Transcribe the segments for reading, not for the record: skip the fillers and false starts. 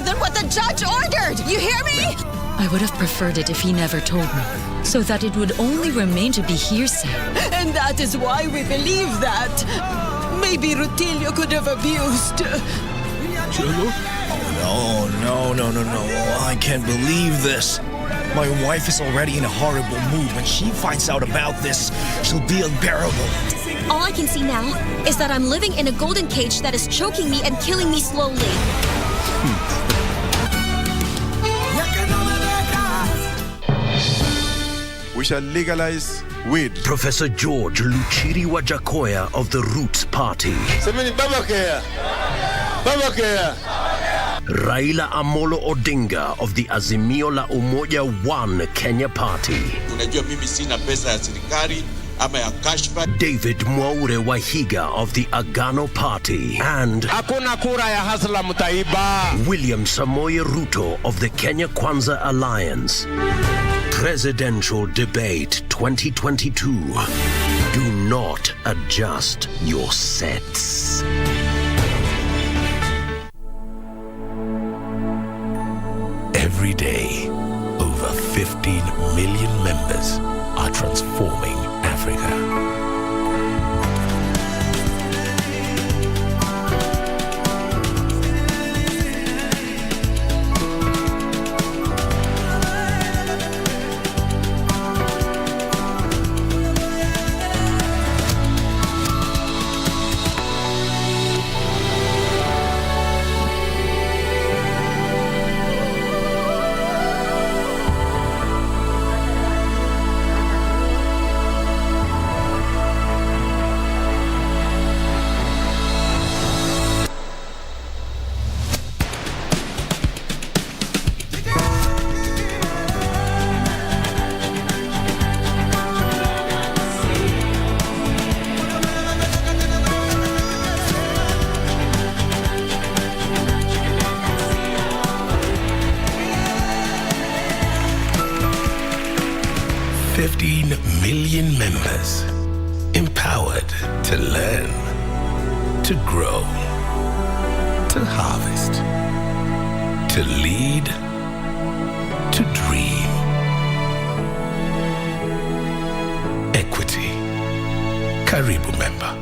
than what the judge ordered. You hear me? I would have preferred it if he never told me, so that it would only remain to be hearsay. And that is why we believe that. Maybe Rutilio could have abused. Jello? Oh, no. I can't believe this. My wife is already in a horrible mood. When she finds out about this, she'll be unbearable. All I can see now is that I'm living in a golden cage that is choking me and killing me slowly. We shall legalize weed. Professor George Luchiri Wajakoya of the Roots Party. Raila Amolo Odinga of the Azimio la Umoja One Kenya Party. Unajua mimi sina pesa ya serikali ama ya kashfa. David Mwaure Wahiga of the Agano Party. And hakuna kura ya hasla mtaiba. William Samoei Ruto of the Kenya Kwanza Alliance. Presidential Debate 2022. Do not adjust your sets. Every day, over 15 million members are transforming Africa. Million members empowered to learn, to grow, to harvest, to lead, to dream. Equity. Karibu member.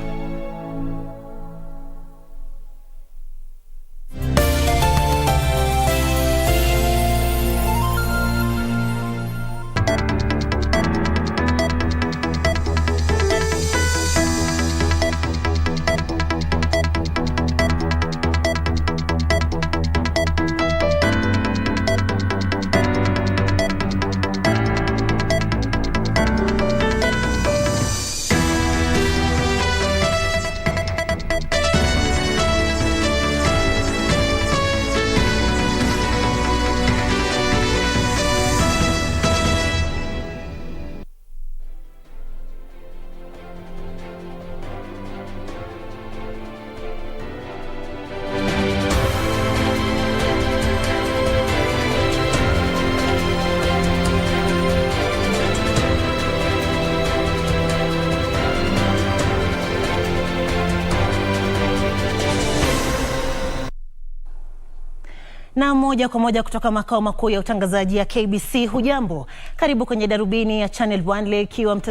Na moja kwa moja kutoka makao makuu ya utangazaji ya KBC. Hujambo, karibu kwenye Darubini ya Channel 1 leo ikiwa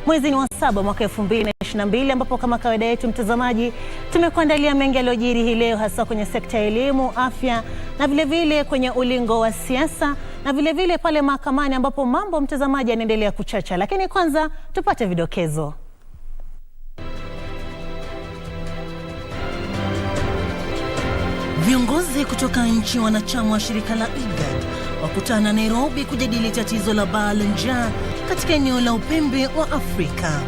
mwezi ni wa 7 mwaka 2022, ambapo kama kawaida yetu mtazamaji, tumekuandalia mengi yaliyojiri hii leo, hasa kwenye sekta ya elimu, afya na vile kwenye ulingo wa siasa na vile pale mahakamani, ambapo mambo mtazamaji yanaendelea kuchacha. Lakini kwanza tupate vidokezo. Viongozi kutoka nchi wanachama wa shirika la IGAD wakutana Nairobi kujadili tatizo la baa la njaa katika eneo la upembe wa Afrika.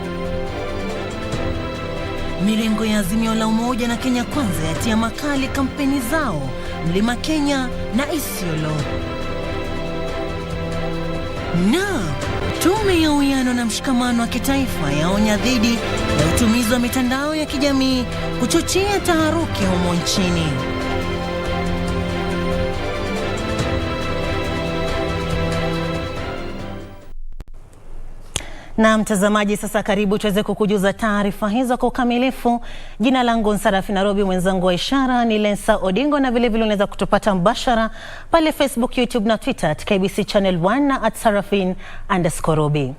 Mirengo ya Azimio la Umoja na Kenya Kwanza yatia makali kampeni zao Mlima Kenya na Isiolo. Na tume ya uwiano na mshikamano wa kitaifa yaonya dhidi ya utumizi wa mitandao ya kijamii kuchochea taharuki humo nchini. Na mtazamaji, sasa karibu tuweze kukujuza taarifa hizo kwa ukamilifu. Jina langu ni Sarafina Robi, mwenzangu wa ishara ni Lensa Odingo, na vile vile unaweza kutupata mbashara pale Facebook, YouTube na Twitter at KBC Channel 1 na at Sarafin_Robi.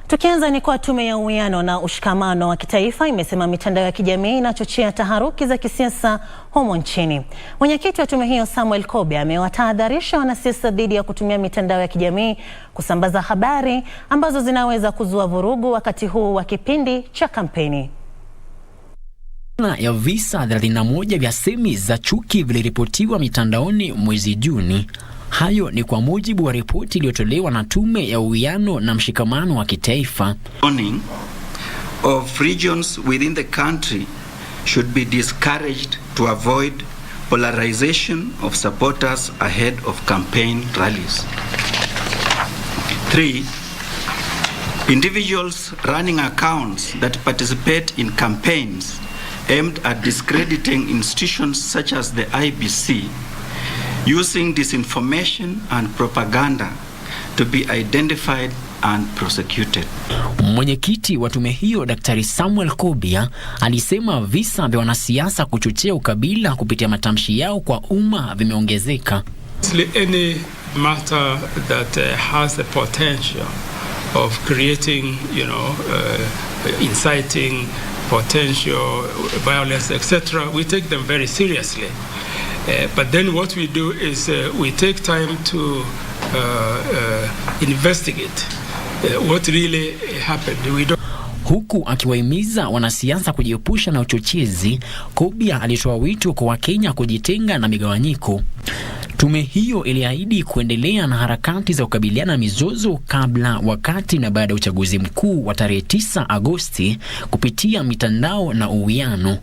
Tukianza ni kwa Tume ya Uwiano na Ushikamano wa Kitaifa imesema mitandao ya kijamii inachochea taharuki za kisiasa humo nchini. Mwenyekiti wa tume hiyo Samuel Kobe amewatahadharisha wanasiasa dhidi ya kutumia mitandao ya kijamii kusambaza habari ambazo zinaweza kuzua vurugu wakati huu wa kipindi cha kampeni. Ya visa 31 vya semi za chuki viliripotiwa mitandaoni mwezi Juni. Hayo ni kwa mujibu wa ripoti iliyotolewa na Tume ya Uwiano na Mshikamano wa Kitaifa. Of regions within the country should be discouraged to avoid polarization of supporters ahead of campaign rallies. 3. Individuals running accounts that participate in campaigns aimed at discrediting institutions such as the IBC, using disinformation and propaganda to be identified and prosecuted. Mwenyekiti wa tume hiyo Daktari Samuel Kobia alisema visa vya wanasiasa kuchochea ukabila kupitia matamshi yao kwa umma vimeongezeka. Any matter that has the potential of creating, inciting potential violence, etc., we take them very seriously. But then what we do is we take time to investigate what really happened. We don't. Huku akiwahimiza wanasiasa kujiepusha na uchochezi, Kobia alitoa wito kwa Wakenya kujitenga na migawanyiko. Tume hiyo iliahidi kuendelea na harakati za kukabiliana na mizozo kabla, wakati na baada ya uchaguzi mkuu wa tarehe 9 Agosti kupitia mitandao na uwiano.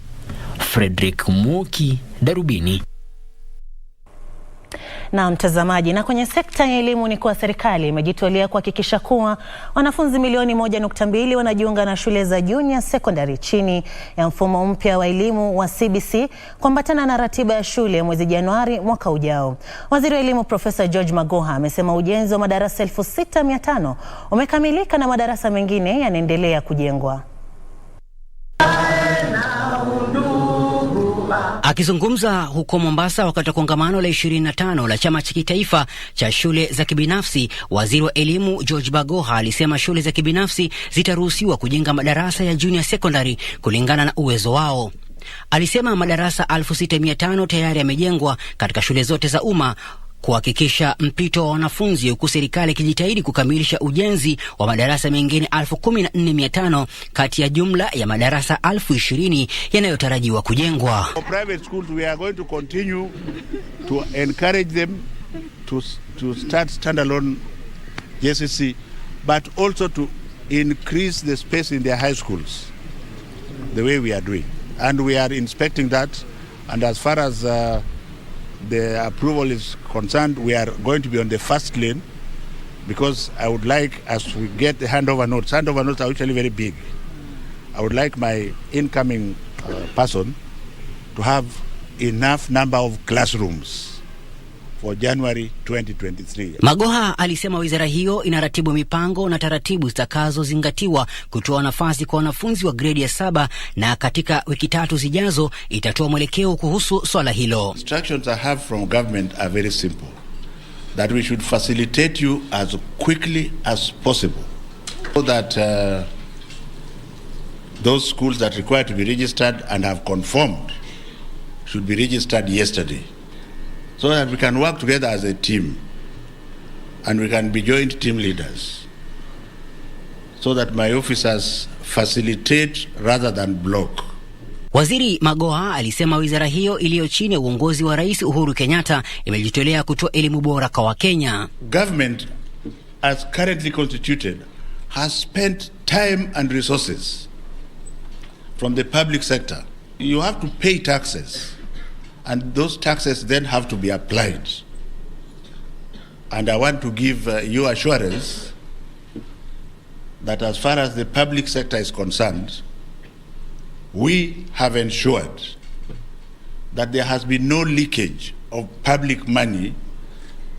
Frederick Mwoki, Darubini. Na mtazamaji, na kwenye sekta ya elimu ni kuwa serikali imejitolea kuhakikisha kuwa wanafunzi milioni 1.2 wanajiunga na shule za junior secondary chini ya mfumo mpya wa elimu wa CBC kuambatana na ratiba ya shule mwezi Januari mwaka ujao. Waziri wa Elimu Profesa George Magoha amesema ujenzi wa madarasa 6500 umekamilika na madarasa mengine yanaendelea kujengwa. Akizungumza huko Mombasa wakati wa kongamano la 25 la chama cha kitaifa cha shule za kibinafsi, waziri wa elimu George Magoha alisema shule za kibinafsi zitaruhusiwa kujenga madarasa ya junior secondary kulingana na uwezo wao. Alisema madarasa 6500 tayari yamejengwa katika shule zote za umma kuhakikisha mpito wa wanafunzi, huku serikali ikijitahidi kukamilisha ujenzi wa madarasa mengine 14500 kati ya jumla ya madarasa 20,000 yanayotarajiwa kujengwa. For private schools, we are going to continue to encourage them to start standalone JCC, but also to increase the space in their high schools the way we are doing, and we are inspecting that. And as far as the approval is concerned, we are going to be on the first lane, because I would like, as we get the handover notes are usually very big. I would like my incoming person to have enough number of classrooms for January 2023. Magoha alisema wizara hiyo inaratibu mipango na taratibu zitakazozingatiwa kutoa nafasi kwa wanafunzi wa grade ya 7, na katika wiki 3 zijazo itatoa mwelekeo kuhusu swala hilo. Instructions I have from government are very simple, that we should facilitate you as quickly as possible, so that those schools that require to be registered and have conformed should be registered yesterday, so that we can work together as a team and we can be joint team leaders, so that my officers facilitate rather than block. Waziri Magoha alisema wizara hiyo iliyo chini ya uongozi wa Rais Uhuru Kenyatta imejitolea kutoa elimu bora kwa Wakenya. Government as currently constituted has spent time and resources from the public sector. You have to pay taxes, and those taxes then have to be applied. And I want to give you assurance that as far as the public sector is concerned, we have ensured that there has been no leakage of public money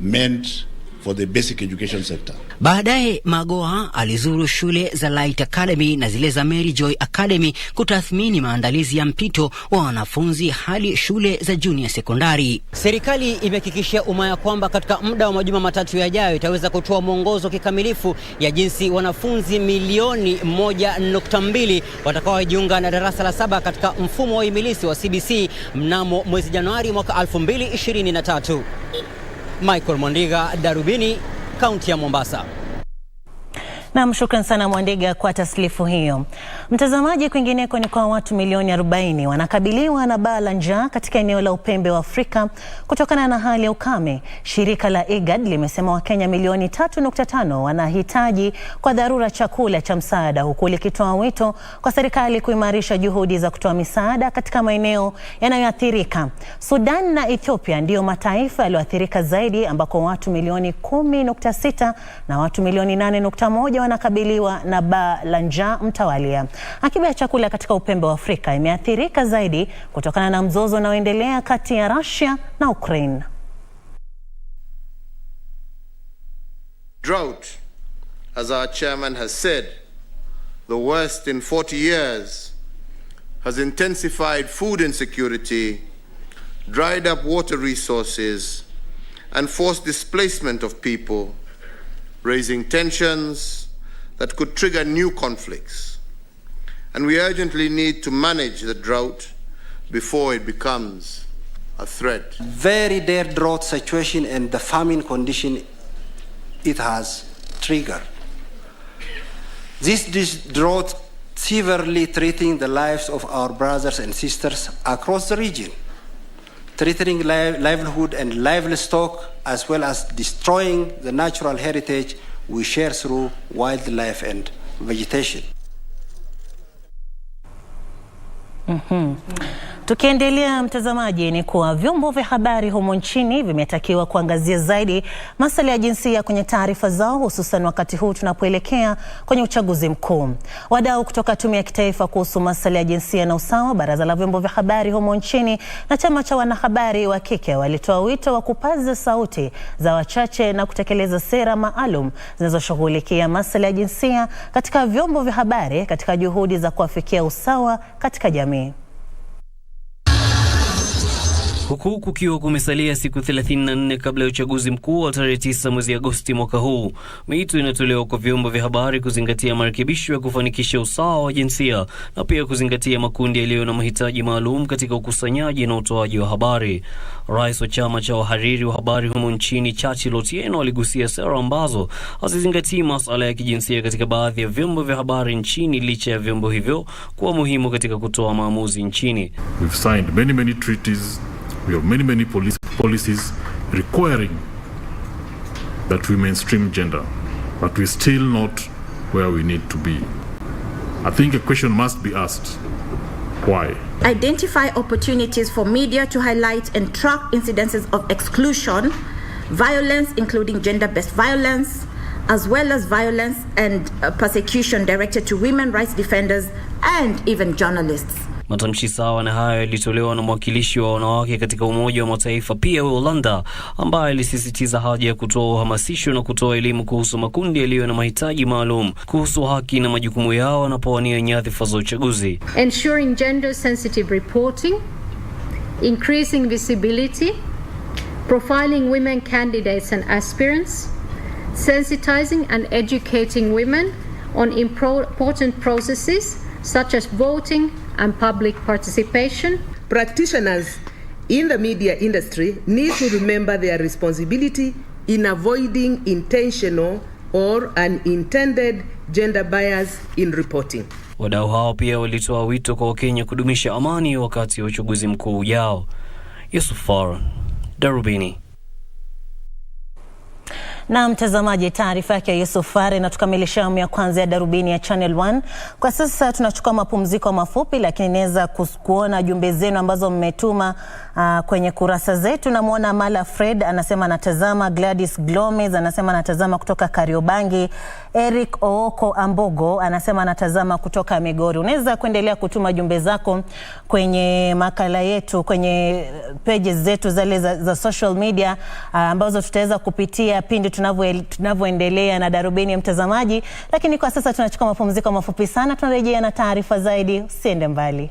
meant for the basic education sector. Baadaye Magoha alizuru shule za Light Academy na zile za Mary Joy Academy kutathmini maandalizi ya mpito wa wanafunzi hadi shule za junior sekondari. Serikali imehakikishia umma ya kwamba katika muda wa majuma matatu yajayo itaweza kutoa mwongozo kikamilifu ya jinsi wanafunzi milioni 1.2 watakaojiunga na darasa la 7 katika mfumo wa imilisi wa CBC mnamo mwezi Januari mwaka 2023. Michael Mwandiga, Darubini, kaunti ya Mombasa. Na shukran sana Mwandiga kwa taslifu hiyo. Mtazamaji, kwingineko ni kwa watu milioni 40 wanakabiliwa na baa la njaa katika eneo la upembe wa Afrika kutokana na hali ya ukame. Shirika la IGAD limesema Wakenya milioni 3.5 wanahitaji kwa dharura chakula cha msaada, huku likitoa wito kwa serikali kuimarisha juhudi za kutoa misaada katika maeneo yanayoathirika. Sudan na Ethiopia ndio mataifa yaliyoathirika zaidi, ambako watu milioni 10.6 na watu milioni 8.1 wanakabiliwa na baa la njaa mtawalia. Akiba ya chakula katika upembe wa Afrika imeathirika zaidi kutokana na mzozo unaoendelea kati ya Russia na Ukraine. Drought, as our chairman has said, the worst in 40 years, has intensified food insecurity, dried up water resources, and forced displacement of people, raising tensions that could trigger new conflicts. And we urgently need to manage the drought before it becomes a threat. Very dire drought situation and the famine condition it has triggered. This drought severely threatening the lives of our brothers and sisters across the region, threatening livelihood and livestock, as well as destroying the natural heritage we share through wildlife and vegetation. Tukiendelea mtazamaji, ni kuwa vyombo vya habari humo nchini vimetakiwa kuangazia zaidi masuala ya jinsia kwenye taarifa zao, hususan wakati huu tunapoelekea kwenye uchaguzi mkuu. Wadau kutoka Tume ya Kitaifa kuhusu masuala ya jinsia na usawa, Baraza la Vyombo vya Habari humo nchini na Chama cha Wanahabari wa Kike walitoa wito wa kupaza sauti za wachache na kutekeleza sera maalum zinazoshughulikia masuala ya jinsia katika vyombo vya habari katika juhudi za kuafikia usawa katika jamii. Huku kukiwa kumesalia siku 34 kabla ya uchaguzi mkuu wa tarehe 9 mwezi Agosti mwaka huu, miito inatolewa kwa vyombo vya habari kuzingatia marekebisho ya kufanikisha usawa wa jinsia na pia kuzingatia makundi yaliyo na mahitaji maalum katika ukusanyaji na utoaji wa habari. Rais wa chama cha wahariri wa habari humo nchini, Chachi Lotieno, aligusia sera ambazo hazizingatii masuala ya kijinsia katika baadhi ya vyombo vya habari nchini, licha ya vyombo hivyo kuwa muhimu katika kutoa maamuzi nchini. We've signed many treaties. We have many policies requiring that we mainstream gender, but we're still not where we need to be. I think a question must be asked: why? Identify opportunities for media to highlight and track incidences of exclusion, violence, including gender-based violence, as well as violence and persecution directed to women rights defenders and even journalists. Matamshi sawa na hayo yalitolewa na mwakilishi wa wanawake katika Umoja wa Mataifa pia wa Ulanda, ambaye alisisitiza haja ya kutoa uhamasisho na kutoa elimu kuhusu makundi yaliyo na mahitaji maalum kuhusu haki na majukumu yao wanapowania nyadhifa za uchaguzi. Ensuring gender sensitive reporting, increasing visibility, profiling women candidates and aspirants, sensitizing and educating women on important processes such as voting and public participation. Practitioners in the media industry need to remember their responsibility in avoiding intentional or unintended gender bias in reporting. Wadau hao pia walitoa wito kwa Wakenya kudumisha amani wakati wa uchaguzi mkuu ujao. Yusufar, Darubini. Na mtazamaji, taarifa yake Yusuf Fare na tukamilisha awamu ya kwanza ya Darubini ya Channel 1. Kwa sasa tunachukua mapumziko mafupi, lakini naweza kuona jumbe zenu ambazo mmetuma kwenye kurasa zetu. Namuona Mala Fred anasema anatazama, Gladys Glomez anasema anatazama kutoka Kariobangi, Eric Ooko Ambogo anasema anatazama kutoka Migori. Unaweza kuendelea kutuma jumbe zako kwenye makala yetu, kwenye pages zetu zile za social media ambazo tutaweza kupitia pindi tunavyoendelea na Darubini ya mtazamaji, lakini kwa sasa tunachukua mapumziko mafupi sana, tunarejea na taarifa zaidi. Usiende mbali.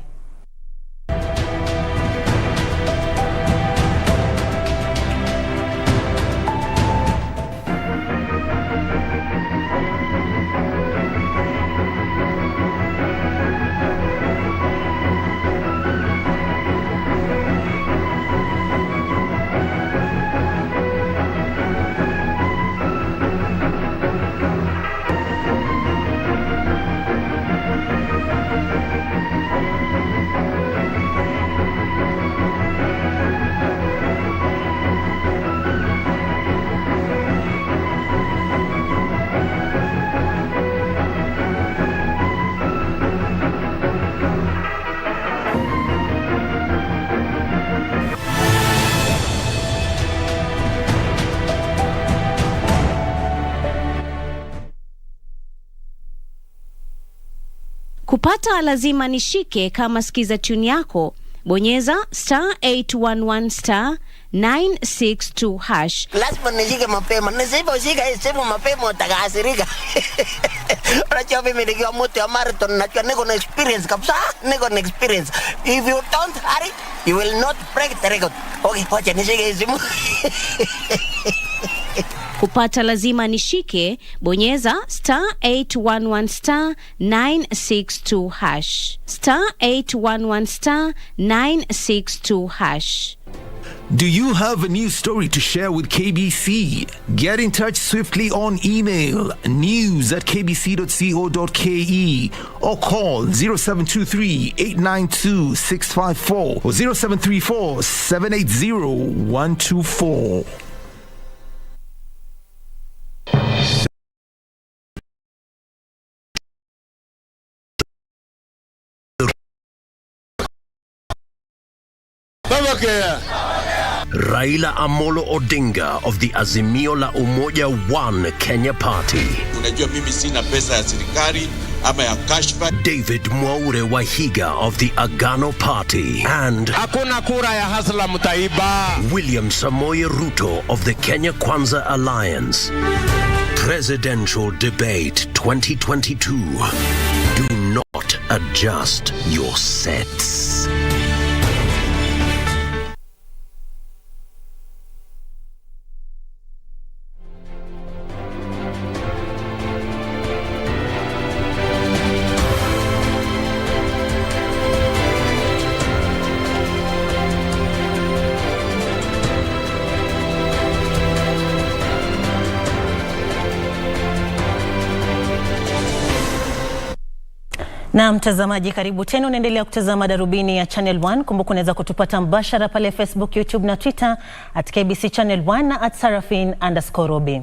Kupata lazima nishike. Kama sikiza tune yako, bonyeza *811 *962 hash. Lazima nishike mapema. Nisiposhika simu mapema utakasirika. Unajua mimi nikiwa mtu ya marathon, najua niko na experience kabisa. Niko na experience. If you don't hurry, you will not break the record. Okay, wacha nishike simu. Kupata lazima nishike, bonyeza *811 *962 hash. *811 *962 hash. Do you have a news story to share with KBC? Get in touch swiftly on email news@kbc.co.ke or call 0723 892 654 or 0734 780 124. Raila Amolo Odinga of the Azimio la Umoja One Kenya Party. Unajua mimi sina pesa ya serikali ama ya kashfa. David Mwaure Wahiga of the Agano Party. And hakuna kura ya hasla mtaiba. William Samoei Ruto of the Kenya Kwanza Alliance. Presidential Debate 2022. Do not adjust your sets. Na mtazamaji, karibu tena, unaendelea kutazama Darubini ya Channel 1. Kumbuka unaweza kutupata mbashara pale Facebook, YouTube na Twitter @KBC Channel 1 na @Sarafina_Robi.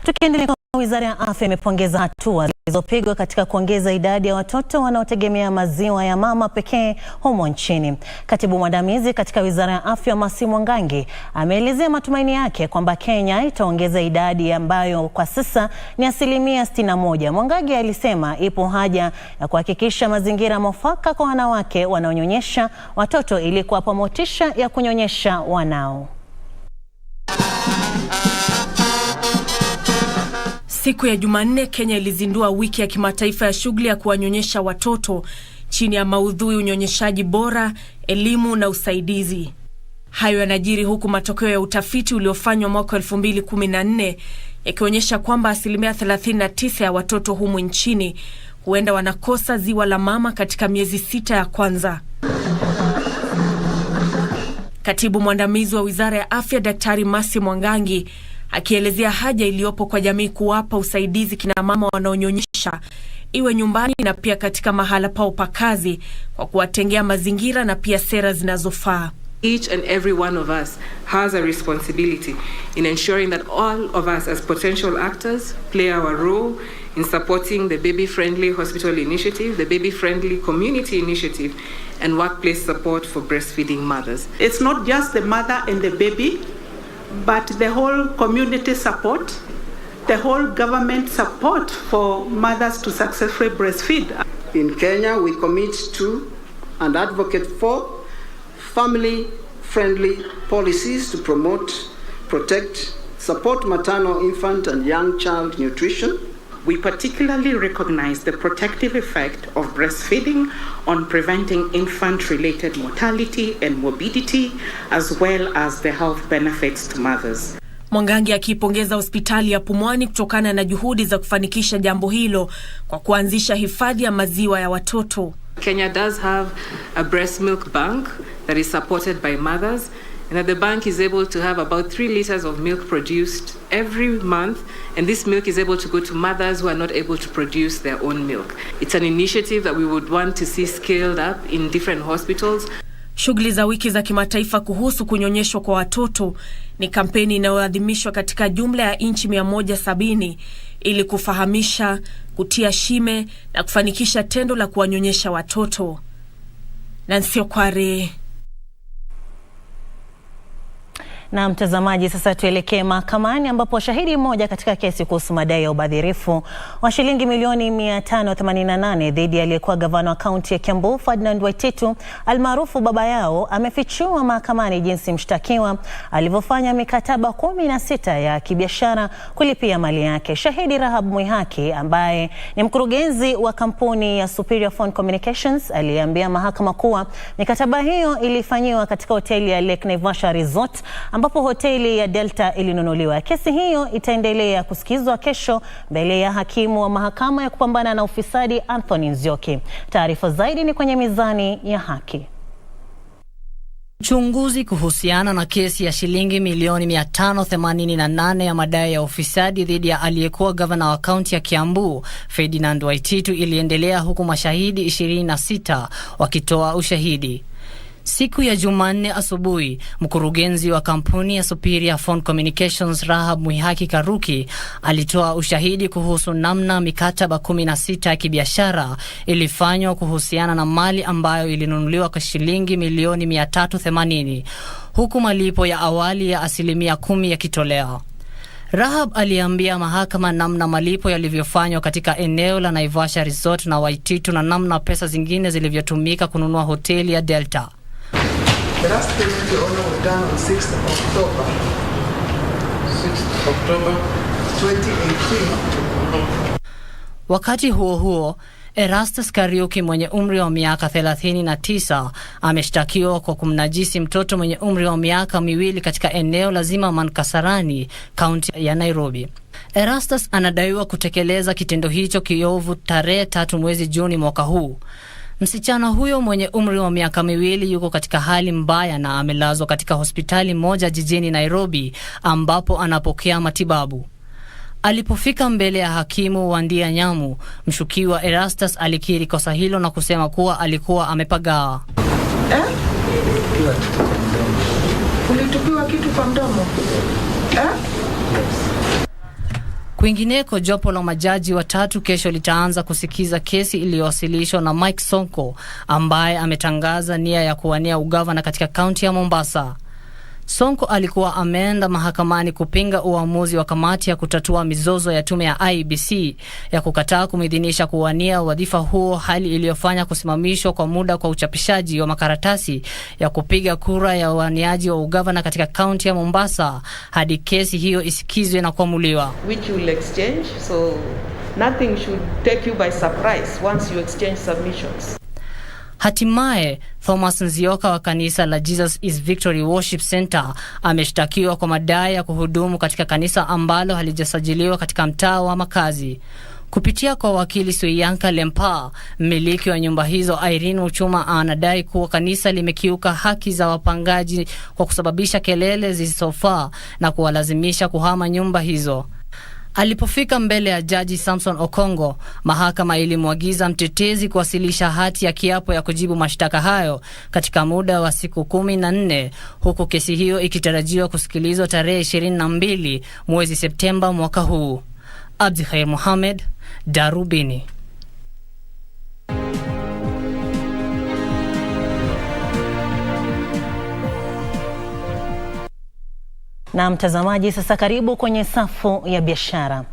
Tukiendelea, Wizara ya Afya imepongeza hatua zilizopigwa katika kuongeza idadi ya watoto wanaotegemea maziwa ya mama pekee humo nchini. Katibu mwandamizi katika Wizara ya Afya Masi Mwangangi ameelezea matumaini yake kwamba Kenya itaongeza idadi ambayo kwa sasa ni 61%. Mwangangi alisema ipo haja ya kuhakikisha mazingira mwafaka kwa wanawake wanaonyonyesha watoto ili kuwapa motisha ya kunyonyesha wanao. Siku ya Jumanne, Kenya ilizindua wiki ya kimataifa ya shughuli ya kuwanyonyesha watoto chini ya maudhui unyonyeshaji bora, elimu na usaidizi. Hayo yanajiri huku matokeo ya utafiti uliofanywa mwaka 2014 yakionyesha kwamba 39% ya watoto humu nchini huenda wanakosa ziwa la mama katika miezi 6 ya kwanza. Katibu mwandamizi wa Wizara ya Afya Daktari Masi Mwangangi akielezea haja iliyopo kwa jamii kuwapa usaidizi kina mama wanaonyonyesha, iwe nyumbani na pia katika mahala pao pa kazi, kwa kuwatengea mazingira na pia sera zinazofaa. Each and every one of us has a responsibility in ensuring that all of us as potential actors play our role in supporting the baby-friendly hospital initiative, the baby-friendly community initiative, and workplace support for breastfeeding mothers. It's not just the mother and the baby, but the whole community support, the whole government support for mothers to successfully breastfeed. In Kenya, we commit to and advocate for family-friendly policies to promote, protect, support maternal, infant, and young child nutrition. We particularly recognize the protective effect of breastfeeding on preventing infant-related mortality and morbidity, as well as the health benefits to mothers. Mwangangi akipongeza hospitali ya Pumwani kutokana na juhudi za kufanikisha jambo hilo kwa kuanzisha hifadhi ya maziwa ya watoto. Kenya does have a breast milk bank that is supported by mothers, and that the bank is able to have about 3 liters of milk produced every month, and this milk is able to go to mothers who are not able to produce their own milk. It's an initiative that we would want to see scaled up in different hospitals. Shughuli za wiki za kimataifa kuhusu kunyonyeshwa kwa watoto ni kampeni inayoadhimishwa katika jumla ya nchi 170 ili kufahamisha, kutia shime na kufanikisha tendo la kuwanyonyesha watoto. Nancy Okware. Na mtazamaji, sasa tuelekee mahakamani ambapo shahidi mmoja katika kesi kuhusu madai ya ubadhirifu wa shilingi milioni 588 dhidi ya aliyekuwa gavana wa kaunti ya Kiambu Ferdinand Waititu almaarufu baba yao amefichua mahakamani jinsi mshtakiwa alivyofanya mikataba 16 ya kibiashara kulipia mali yake. Shahidi Rahab Mwihaki ambaye ni mkurugenzi wa kampuni ya Superior Phone Communications aliambia mahakama kuwa mikataba hiyo ilifanywa katika hoteli ya Lake Naivasha Resort ambapo hoteli ya Delta ilinunuliwa. Kesi hiyo itaendelea kusikizwa kesho mbele ya hakimu wa mahakama ya kupambana na ufisadi Anthony Nzioki. Taarifa zaidi ni kwenye mizani ya haki. Uchunguzi kuhusiana na kesi ya shilingi milioni 588 ya madai ya ufisadi dhidi ya aliyekuwa gavana wa kaunti ya Kiambu Ferdinand Waititu iliendelea huku mashahidi 26 wakitoa ushahidi. Siku ya Jumanne asubuhi, mkurugenzi wa kampuni ya Superior Phone Communications Rahab Mwihaki Karuki alitoa ushahidi kuhusu namna mikataba 16 ya kibiashara ilifanywa kuhusiana na mali ambayo ilinunuliwa kwa shilingi milioni 380, huku malipo ya awali ya 10% yakitolewa. Rahab aliambia mahakama namna malipo yalivyofanywa katika eneo la Naivasha Resort na Waititu na namna pesa zingine zilivyotumika kununua hoteli ya Delta. The last payment the owner was done on 6th October 2018. Wakati huo huo, Erastus Kariuki mwenye umri wa miaka 39 ameshtakiwa kwa kumnajisi mtoto mwenye umri wa miaka 2 katika eneo la Zimmerman Kasarani, kaunti ya Nairobi. Erastus anadaiwa kutekeleza kitendo hicho kiovu tarehe 3 mwezi Juni mwaka huu. Msichana huyo mwenye umri wa miaka 2 yuko katika hali mbaya na amelazwa katika hospitali moja jijini Nairobi ambapo anapokea matibabu. Alipofika mbele ya hakimu Wandia Nyamu, mshukiwa Erastus alikiri kosa hilo na kusema kuwa alikuwa amepagawa. Ulitupiwa kitu kwa mdomo? Kwingineko, jopo la majaji watatu kesho litaanza kusikiza kesi iliyowasilishwa na Mike Sonko ambaye ametangaza nia ya kuwania ugavana katika kaunti ya Mombasa. Sonko alikuwa ameenda mahakamani kupinga uamuzi wa kamati ya kutatua mizozo ya tume ya IBC ya kukataa kumidhinisha kuwania wadhifa huo, hali iliyofanya kusimamishwa kwa muda kwa uchapishaji wa makaratasi ya kupiga kura ya waniaji wa ugavana katika kaunti ya Mombasa hadi kesi hiyo isikizwe na kuamuliwa. Which you will exchange, so nothing should take you by surprise once you exchange submissions. Hatimaye, Thomas Nzioka wa kanisa la Jesus is Victory Worship Center ameshtakiwa kwa madai ya kuhudumu katika kanisa ambalo halijasajiliwa katika mtaa wa makazi. Kupitia kwa wakili Suyanka Lempa, mmiliki wa nyumba hizo Irene Uchuma anadai kuwa kanisa limekiuka haki za wapangaji kwa kusababisha kelele zisizofaa na kuwalazimisha kuhama nyumba hizo. Alipofika mbele ya Jaji Samson Okongo, mahakama ilimwagiza mtetezi kuwasilisha hati ya kiapo ya kujibu mashtaka hayo katika muda wa siku 14, huku kesi hiyo ikitarajiwa kusikilizwa tarehe 22 mwezi Septemba mwaka huu. Abdikhair Mohamed, Darubini. Na mtazamaji, sasa karibu kwenye safu ya biashara.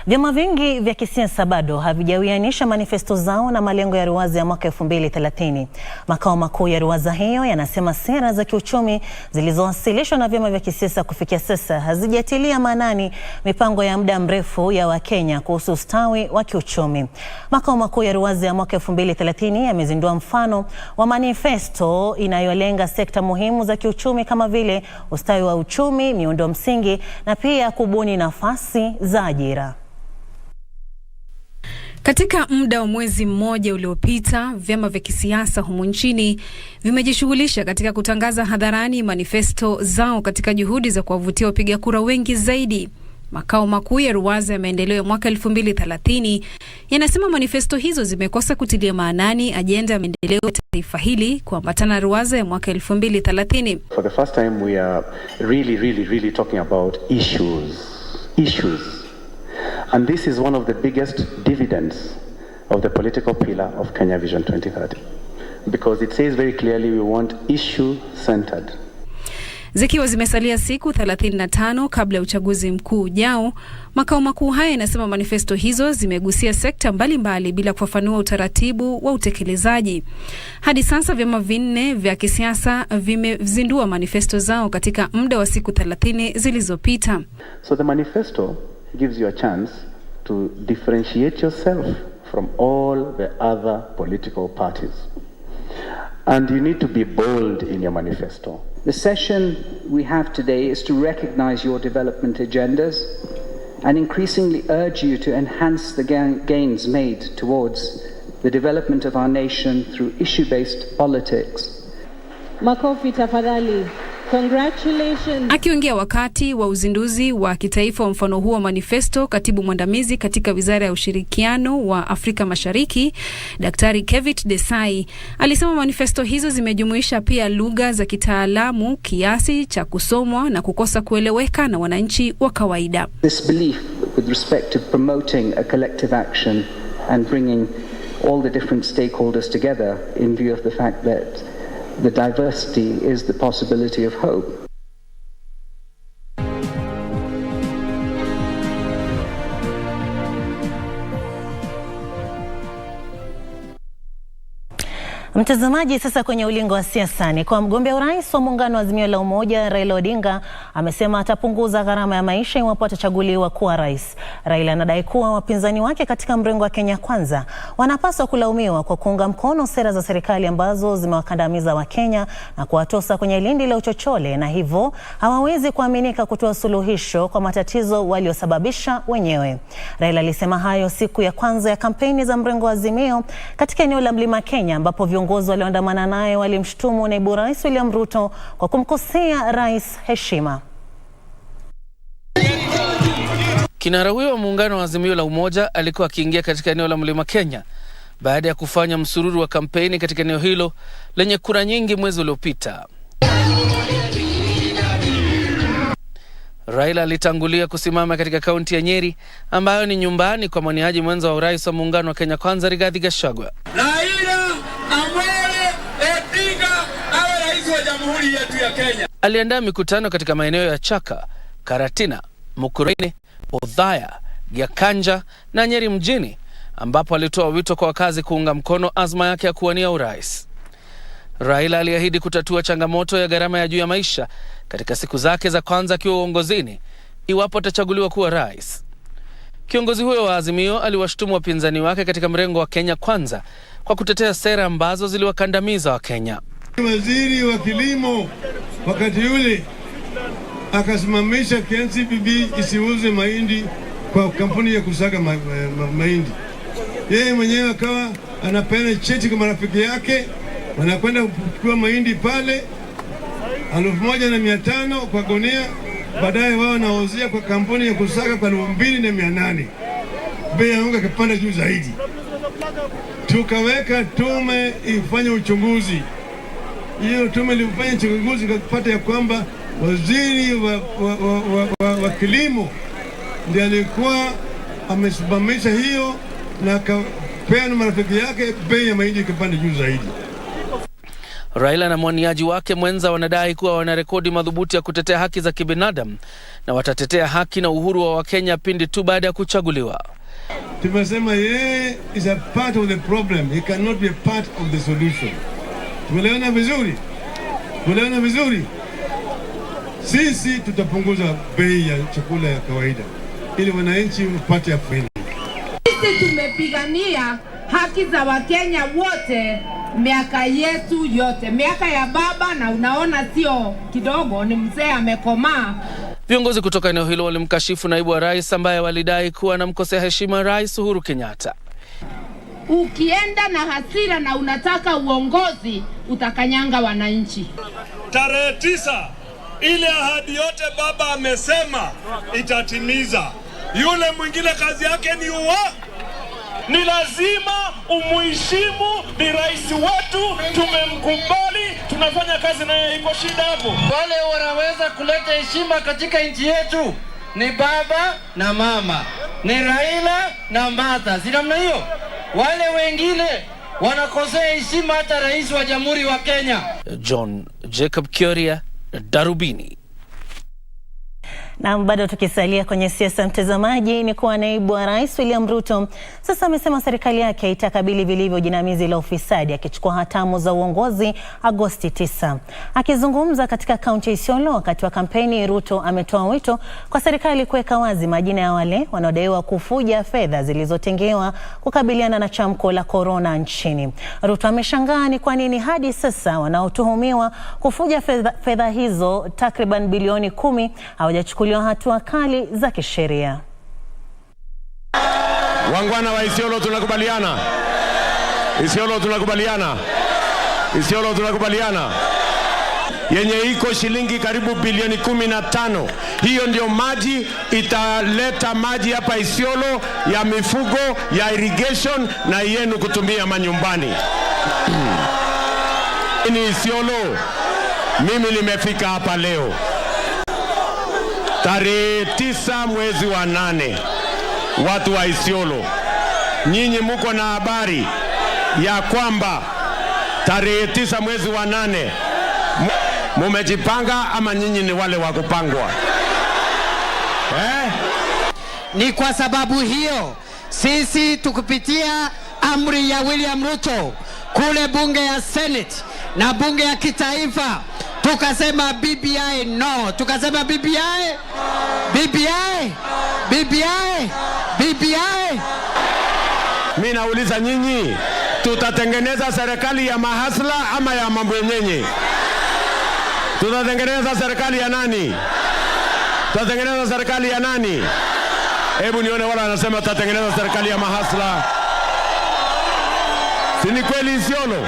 Vyama vingi vya kisiasa bado havijawianisha manifesto zao na malengo ya ruwaza ya mwaka 2030. Makao makuu ya ruwaza hiyo yanasema sera za kiuchumi zilizowasilishwa na vyama vya kisiasa kufikia sasa hazijatilia maanani mipango ya muda mrefu ya Wakenya kuhusu ustawi wa kiuchumi. Makao makuu ya ruwaza ya mwaka 2030 yamezindua mfano wa manifesto inayolenga sekta muhimu za kiuchumi kama vile ustawi wa uchumi, miundo msingi na pia kubuni nafasi za ajira. Katika muda wa mwezi mmoja uliopita, vyama vya kisiasa humu nchini vimejishughulisha katika kutangaza hadharani manifesto zao katika juhudi za kuwavutia wapiga kura wengi zaidi. Makao makuu ya ruwaza ya maendeleo ya mwaka 2030 yanasema manifesto hizo zimekosa kutilia maanani ajenda ya maendeleo ya taifa hili kuambatana na ruwaza ya mwaka 2030. For the first time we are really talking about issues. And this is one of the biggest dividends of the political pillar of Kenya Vision 2030. Because it says very clearly we want issue-centered. Zikiwa zimesalia siku 35 kabla ya uchaguzi mkuu ujao, makao makuu haya yanasema manifesto hizo zimegusia sekta mbalimbali bila kufafanua utaratibu wa utekelezaji. Hadi sasa vyama vinne vya kisiasa vimezindua manifesto zao katika muda wa siku 30 zilizopita. So the manifesto gives you a chance to differentiate yourself from all the other political parties. And you need to be bold in your manifesto. The session we have today is to recognize your development agendas and increasingly urge you to enhance the gains made towards the development of our nation through issue-based politics. Makofi tafadhali. Congratulations. Akiongea wakati wa uzinduzi wa kitaifa wa mfano huo wa manifesto, katibu mwandamizi katika Wizara ya Ushirikiano wa Afrika Mashariki, Daktari Kevit Desai, alisema manifesto hizo zimejumuisha pia lugha za kitaalamu kiasi cha kusomwa na kukosa kueleweka na wananchi wa kawaida. This belief with respect to promoting a collective action and bringing all the different stakeholders together in view of the fact that the diversity is the possibility of hope. Mtazamaji, sasa kwenye ulingo wa siasa ni kwa mgombea urais wa muungano wa Azimio la Umoja Raila Odinga amesema atapunguza gharama ya maisha iwapo atachaguliwa kuwa rais. Raila anadai kuwa wapinzani wake katika mrengo wa Kenya Kwanza wanapaswa kulaumiwa kwa kuunga mkono sera za serikali ambazo zimewakandamiza Wakenya na kuwatosa kwenye lindi la uchochole, na hivyo hawawezi kuaminika kutoa suluhisho kwa matatizo waliosababisha wenyewe. Raila alisema hayo siku ya kwanza ya kampeni za mrengo wa Azimio katika eneo la Mlima Kenya, ambapo viongozi walioandamana naye walimshtumu naibu rais William Ruto kwa kumkosea rais heshima. Kinara huyo wa muungano wa Azimio la Umoja alikuwa akiingia katika eneo la Mlima Kenya baada ya kufanya msururu wa kampeni katika eneo hilo lenye kura nyingi mwezi uliopita. Raila alitangulia kusimama katika kaunti ya Nyeri ambayo ni nyumbani kwa mwaniaji mwenza wa urais wa muungano wa Kenya Kwanza Rigathi Gachagua. Aliandaa mikutano katika maeneo ya Chaka, Karatina, Mukurweini, Othaya, Gyakanja na Nyeri mjini, ambapo alitoa wito kwa wakazi kuunga mkono azma yake ya kuwania urais. Raila aliahidi kutatua changamoto ya gharama ya juu ya maisha katika siku zake za kwanza akiwa uongozini iwapo atachaguliwa kuwa rais. Kiongozi huyo wa Azimio aliwashtumu wapinzani wake katika mrengo wa Kenya Kwanza kwa kutetea sera ambazo ziliwakandamiza Wakenya. Waziri wa kilimo wakati yule akasimamisha KNCBB isiuze mahindi kwa kampuni ya kusaga mahindi. Yeye mwenyewe akawa anapeana cheti kwa marafiki yake, wanakwenda kuchukua mahindi pale 1,500 kwa gunia, baadaye wao wanauzia kwa kampuni ya kusaga kwa 2,800. Bei ya unga ikapanda juu zaidi. Tukaweka tume ifanye uchunguzi. Hiyo tume ilifanya uchunguzi ikapata ya kwamba waziri wa kilimo ndiye alikuwa amesimamisha hiyo na akapeana marafiki yake, bei ya mahindi ikapanda juu zaidi. Raila na mwaniaji wake mwenza wanadai kuwa wana rekodi madhubuti ya kutetea haki za kibinadamu na watatetea haki na uhuru wa Wakenya pindi tu baada ya kuchaguliwa. Tumesema yeye is a part of the problem, he cannot be a part of the solution. Tumeelewana vizuri? Tumeelewana vizuri? Sisi tutapunguza bei ya chakula ya kawaida ili wananchi wapate afueni. Sisi tumepigania haki za Wakenya wote miaka yetu yote, miaka ya baba, na unaona sio kidogo, ni mzee amekomaa. Viongozi kutoka eneo hilo walimkashifu naibu wa rais ambaye walidai kuwa anamkosea heshima Rais Uhuru Kenyatta. Ukienda na hasira na unataka uongozi, utakanyanga wananchi. Tarehe 9 ile ahadi yote baba amesema itatimiza. Yule mwingine kazi yake ni ni lazima umuheshimu, ni rais wetu, tumemkubali, tunafanya kazi naye, iko shida hapo. Wale wanaweza kuleta heshima katika nchi yetu ni baba na mama, ni Raila na Martha, si namna hiyo? Wale wengine wanakosea heshima hata rais wa Jamhuri wa Kenya. John Jacob Kioria, Darubini. Na bado tukisalia kwenye siasa, mtazamaji, ni kuwa naibu wa rais William Ruto sasa amesema serikali yake itakabili vilivyo jinamizi la ufisadi akichukua hatamu za uongozi Agosti 9. Akizungumza katika kaunti ya Isiolo wakati wa kampeni, Ruto ametoa wito kwa serikali kuweka wazi majina ya wale wanaodaiwa kufuja fedha zilizotengewa kukabiliana na chamko la corona nchini. Ruto ameshangaa ni kwa nini hadi sasa wanaotuhumiwa kufuja fedha hizo takriban bilioni 10 hawajachukuliwa hatua kali za kisheria. Wangwana wa Isiolo tunakubaliana. Isiolo tunakubaliana. Isiolo tunakubaliana. Yenye iko shilingi karibu bilioni 15. Hiyo ndio maji italeta maji hapa Isiolo ya mifugo, ya irrigation na yenu kutumia manyumbani. Ni Isiolo. Mimi nimefika hapa leo. Tarehe 9 mwezi wa 8. Watu wa Isiolo, nyinyi muko na habari ya kwamba tarehe 9 mwezi wa 8 mumejipanga ama nyinyi ni wale wa kupangwa? Ni kwa sababu hiyo sisi tukupitia amri ya William Ruto kule bunge ya Senate na bunge ya kitaifa tukasema BBI no, tukasema BBI BBI BBI BBI. Mimi nauliza nyinyi, tutatengeneza serikali ya mahasla ama ya mambo yenyewe? Tutatengeneza serikali ya nani? Tutatengeneza serikali ya nani? Hebu nione wala anasema tutatengeneza serikali ya mahasla. Si ni kweli Isiolo?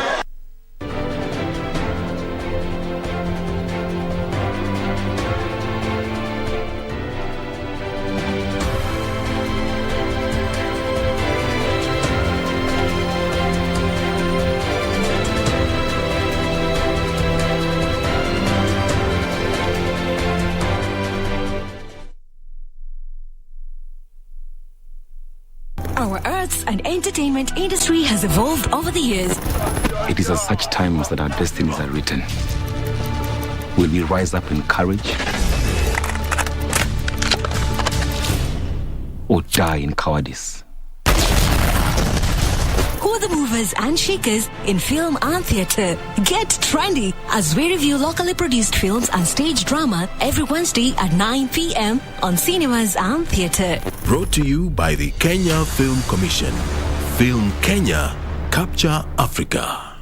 Our arts and entertainment industry has evolved over the years. It is at such times that our destinies are written. Will we rise up in courage or die in cowardice? Who are the movers and shakers in film and theatre? Get trendy as we review locally produced films and stage drama every Wednesday at 9 p.m. on Cinemas and Theatre. Brought to you by the Kenya Film Commission. Film Kenya. Capture Africa.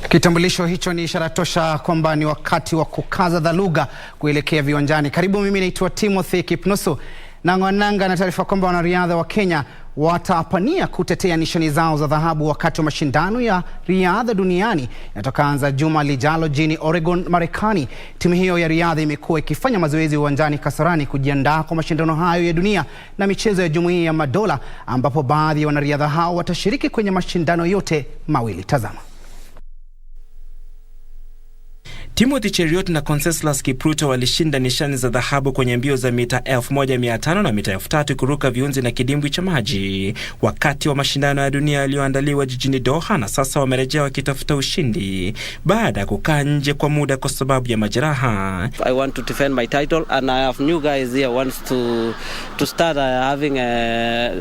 Kitambulisho hicho ni ishara tosha kwamba ni wakati wa kukaza dhaluga kuelekea viwanjani. Karibu, mimi naitwa Timothy Kipnusu na ngwananga na taarifa kwamba wanariadha wa Kenya watapania kutetea nishani zao za dhahabu wakati wa mashindano ya riadha duniani yatakaanza juma lijalo jijini Oregon, Marekani. Timu hiyo ya riadha imekuwa ikifanya mazoezi uwanjani Kasarani kujiandaa kwa mashindano hayo ya dunia na michezo ya Jumuiya ya Madola, ambapo baadhi ya wanariadha hao watashiriki kwenye mashindano yote mawili. Tazama. Timothy Cheruiyot na Conseslus Kipruto walishinda nishani za dhahabu kwenye mbio za mita 1500 na mita 3000 kuruka viunzi na kidimbwi cha maji wakati wa mashindano ya dunia yaliyoandaliwa jijini Doha, na sasa wamerejea wakitafuta ushindi baada ya kukaa nje kwa muda kwa sababu ya majeraha. I want to defend my title and I have new guys here wants to start having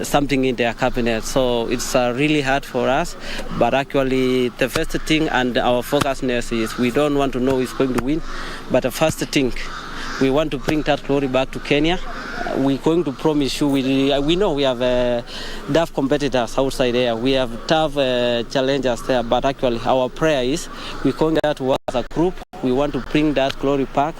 something in their cabinet, so it's really hard for us, but actually the first thing and our focusness is we don't want to know is going to win, but the first thing we want to bring that glory back to Kenya. We're going to promise you, we know we have tough competitors outside there, we have tough challengers there, but actually our prayer is we're going to work as a group. We want to bring that glory back.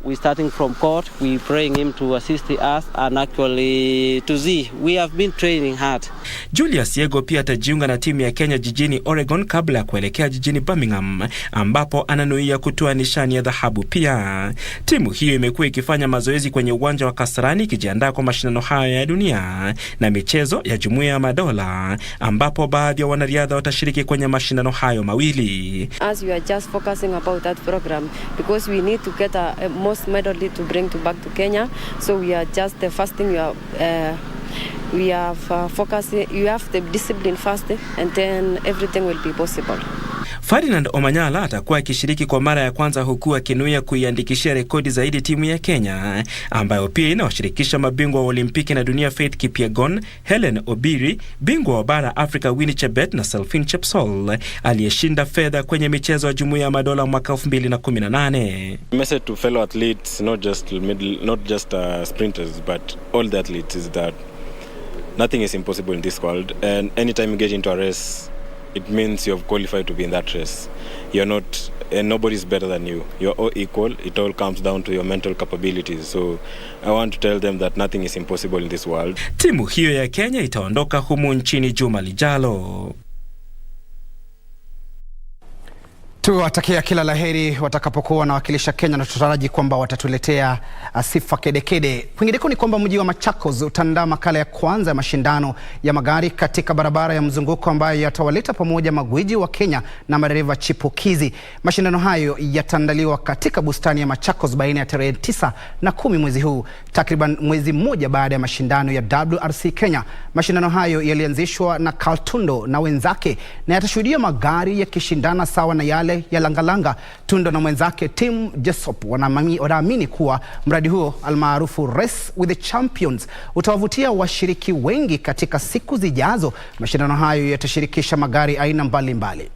We're starting from court, we're praying him to assist us and actually to see. We have been training hard. Julius Yego pia atajiunga na timu ya Kenya jijini Oregon kabla ya kuelekea jijini Birmingham, ambapo ananuia kutoa nishani ya dhahabu pia. Timu hiyo imekuwa ikifanya mazoezi kwenye uwanja wa Kasarani ikijiandaa kwa mashindano hayo ya dunia na michezo ya Jumuiya ya Madola, ambapo baadhi ya wanariadha watashiriki kwenye mashindano hayo mawili. As we are just focusing about that program because we need to get a most medal to bring back to Kenya, so we are just the first thing we have focusing. You have the discipline first and then everything will be possible. Ferdinand Omanyala atakuwa akishiriki kwa mara ya kwanza, huku akinuia kuiandikishia rekodi zaidi timu ya Kenya ambayo pia inawashirikisha mabingwa wa Olimpiki na dunia Faith Kipyegon, Helen Obiri, bingwa wa bara Africa Winnie Chebet na Selfin Chepsol aliyeshinda fedha kwenye michezo ya Jumuiya ya Madola mwaka 2018. Message to fellow athletes, not just sprinters, but all the athletes, is that nothing is impossible in this world, and anytime you get into a race, it means you have qualified to be in that race. You're not, and nobody's better than you. You're all equal. It all comes down to your mental capabilities. So I want to tell them that nothing is impossible in this world. Timu hiyo ya Kenya itaondoka humu nchini juma lijalo. Tuwatakia kila laheri watakapokuwa wanawakilisha Kenya, na tutaraji kwamba watatuletea sifa kedekede. Kwingineko ni kwamba mji wa Machakos utaandaa makala ya kwanza ya mashindano ya magari katika barabara ya mzunguko ambayo yatawaleta pamoja magwiji wa Kenya na madereva chipukizi. Mashindano hayo yataandaliwa katika bustani ya Machakos baina ya tarehe 9 na 10 mwezi huu, takriban mwezi mmoja baada ya mashindano ya WRC Kenya. Mashindano hayo yalianzishwa na Kaltundo na wenzake na yatashuhudia magari yakishindana sawa na yale ya Langalanga. Tundo na mwenzake Tim Jesop wanaamini kuwa mradi huo almaarufu Race with the Champions utawavutia washiriki wengi katika siku zijazo. Mashindano hayo yatashirikisha magari aina mbalimbali.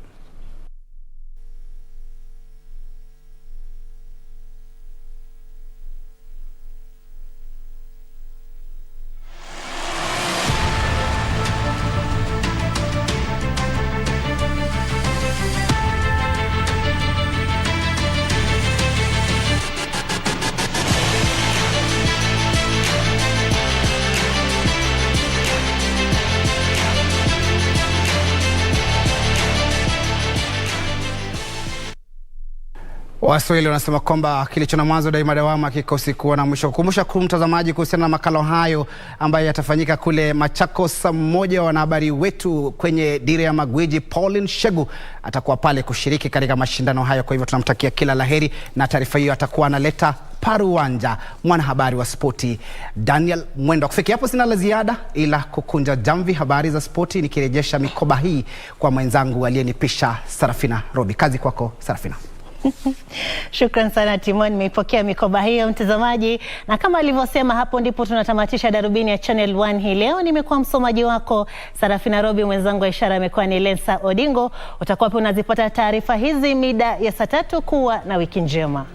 Waswahili wanasema kwamba kilicho na mwanzo daima dawama kikosi kuwa na mwisho. Kukumbusha mtazamaji kuhusiana na makala hayo ambayo yatafanyika kule Machakos, mmoja wa wanahabari wetu kwenye Dira ya Magwiji Pauline Shegu atakuwa pale kushiriki katika mashindano hayo. Kwa hivyo tunamtakia kila laheri, na taarifa hiyo atakuwa analeta paruwanja mwanahabari wa spoti Daniel Mwendo. Kufikia hapo sina la ziada ila kukunja jamvi habari za spoti nikirejesha mikoba hii kwa mwenzangu aliyenipisha Sarafina Robi. Kazi kwako Sarafina. Shukran sana Timon, nimeipokea mikoba hiyo mtazamaji, na kama alivyosema hapo ndipo tunatamatisha Darubini ya Channel 1 hii leo. Nimekuwa msomaji wako Sarafina Robi, mwenzangu wa ishara amekuwa ni Lensa Odingo. Utakuwa pia unazipata taarifa hizi mida ya saa 3. Kuwa na wiki njema.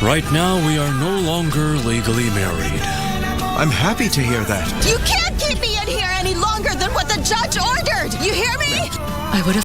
Right now, we are no longer legally married. I'm happy to hear that. You can't keep me in here any longer than what the judge ordered! You hear me? I would have